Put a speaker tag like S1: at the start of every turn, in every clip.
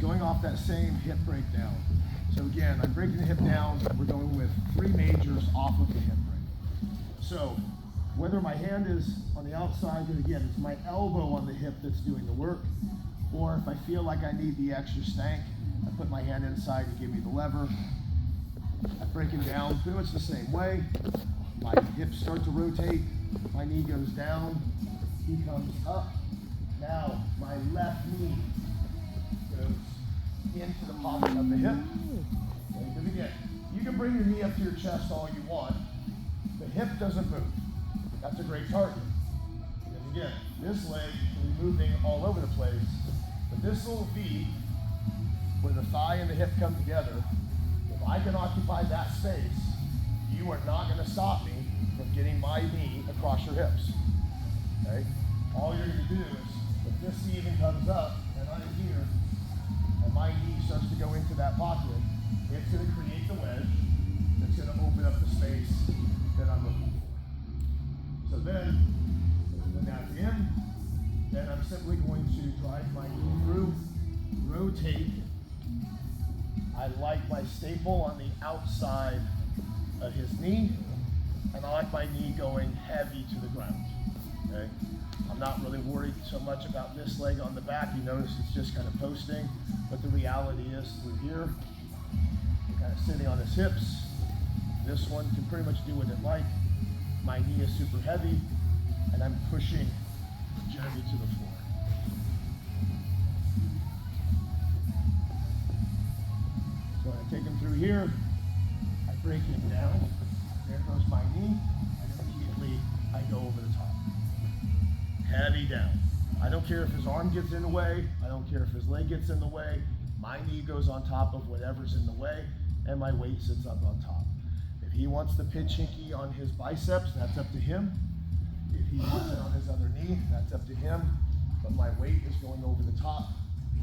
S1: going off that same hip breakdown. So again, I'm breaking the hip down. We're going with 3 majors off of the hip break. So whether my hand is on the outside, and again, it's my elbow on the hip that's doing the work, or if I feel like I need the extra stank, I put my hand inside to give me the lever. I break it down pretty much the same way. My hips start to rotate, my knee goes down, he comes up. Now my left knee goes into the pocket of the hip. Because again, you can bring your knee up to your chest all you want. The hip doesn't move. That's a great target. Because again, this leg can be moving all over the place, but this little V, where the thigh and the hip come together, if I can occupy that space, you are not going to stop me from getting my knee across your hips. Okay? All you're going to do is, if this knee even comes up, and I'm here, and my knee starts to go into that pocket, it's going to create the wedge that's going to open up the space that I'm looking for. So then, when that's in, then I'm simply going to drive my knee through, rotate. I like my staple on the outside of his knee, and I like my knee going heavy to the ground. Okay? I'm not really worried so much about this leg on the back. You notice it's just kind of posting, but the reality is through here, kind of sitting on his hips. This one can pretty much do what it like. My knee is super heavy, and I'm pushing Jeremy to the floor. So I take him through here, I break him down, there goes my knee, and immediately I go over the top. Heavy down. I don't care if his arm gets in the way, I don't care if his leg gets in the way, my knee goes on top of whatever's in the way, and my weight sits up on top. If he wants the pitch hinky on his biceps, that's up to him. If he wants it on his other knee, that's up to him. But my weight is going over the top,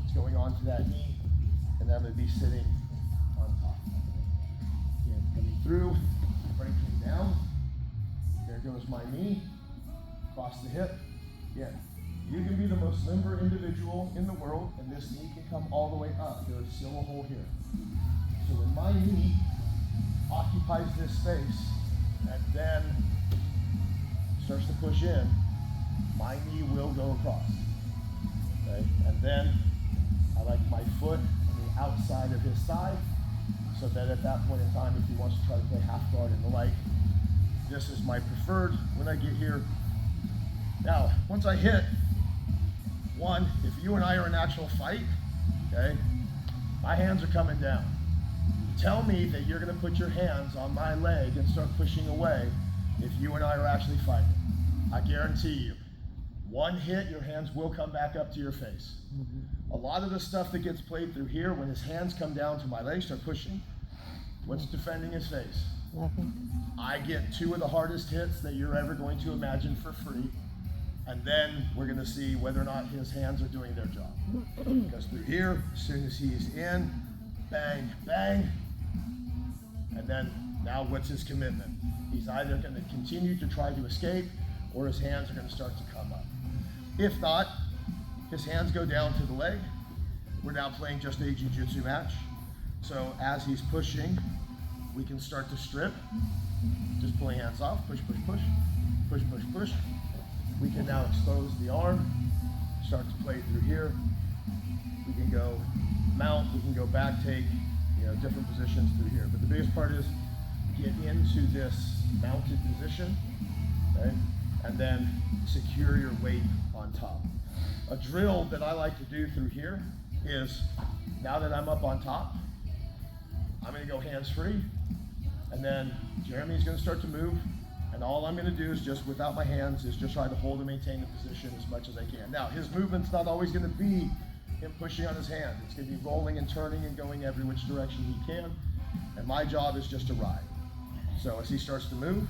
S1: it's going onto that knee, and I'm going to be sitting on top. Again, coming through, breaking down. There goes my knee, across the hip. Again, you can be the most limber individual in the world, and this knee can come all the way up. There is still a hole here. So when my knee occupies this space and then starts to push in, my knee will go across. Okay? And then I like my foot on the outside of his thigh, so that at that point in time, if he wants to try to play half guard and the like, this is my preferred when I get here. Now, once I hit, one, if you and I are in actual fight, okay, my hands are coming down. Tell me that you're going to put your hands on my leg and start pushing away if you and I are actually fighting. I guarantee you, one hit, your hands will come back up to your face. A lot of the stuff that gets played through here, when his hands come down to my legs, start pushing, what's defending his face? I get 2 of the hardest hits that you're ever going to imagine for free. And then we're going to see whether or not his hands are doing their job. Because through here, as soon as he's in, bang, bang. And then now what's his commitment? He's either going to continue to try to escape, or his hands are going to start to come up. If not, his hands go down to the leg. We're now playing just a jiu-jitsu match. So as he's pushing, we can start to strip. Just pulling hands off, push, push, push, push, push, push. We can now expose the arm, start to play through here. We can go mount, we can go back take, different positions through here. But the biggest part is get into this mounted position, okay? And then secure your weight on top. A drill that I like to do through here is, now that I'm up on top, I'm gonna go hands free, and then Jeremy's gonna start to move. And all I'm going to do is just, without my hands, is just try to hold and maintain the position as much as I can. Now, his movement's not always going to be him pushing on his hand. It's going to be rolling and turning and going every which direction he can. And my job is just to ride. So as he starts to move,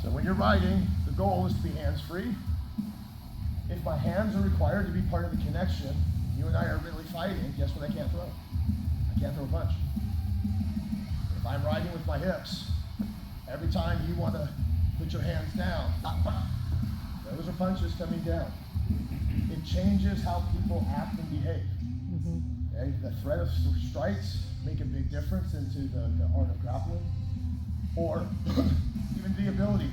S1: So when you're riding, the goal is to be hands-free. If my hands are required to be part of the connection, you and I are really fighting, guess what I can't throw? I can't throw a punch. If I'm riding with my hips, every time you want to put your hands down, those are punches coming down. It changes how people act and behave. Okay? The threat of strikes make a big difference into the art of grappling. Or even the ability,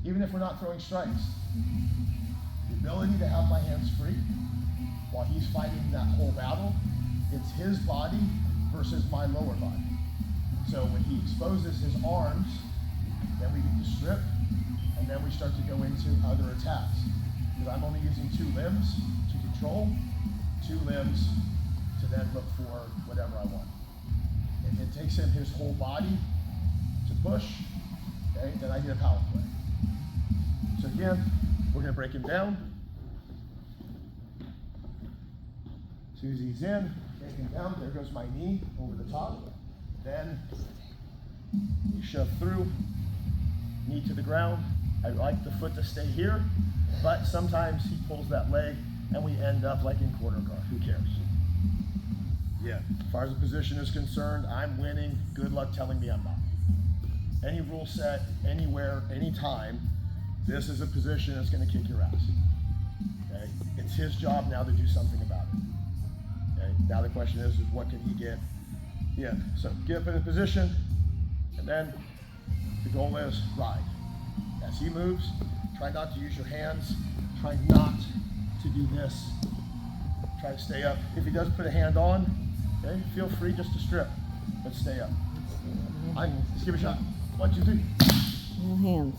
S1: even if we're not throwing strikes, the ability to have my hands free while he's fighting that whole battle. It's his body versus my lower body. So when he exposes his arms, then we get to strip, and then we start to go into other attacks. Because I'm only using 2 limbs to control, 2 limbs to then look for whatever I want. If it takes him his whole body to push, okay, then I get a power play. So again, we're going to break him down. As soon as he's in, break him down, there goes my knee over the top. Then we shove through, knee to the ground. I like the foot to stay here, but sometimes he pulls that leg and we end up like in quarter guard. Who cares? Yeah, as far as the position is concerned, I'm winning. Good luck telling me I'm not. Any rule set, anywhere, anytime, this is a position that's going to kick your ass. Okay? It's his job now to do something about it. Okay? Now the question is what can he get? Yeah, so get up in a position, and then the goal is ride. As he moves, try not to use your hands. Try not to do this. Try to stay up. If he does put a hand on, okay, feel free just to strip, but stay up. Let's give it a shot. 1, 2, 3.
S2: No hands.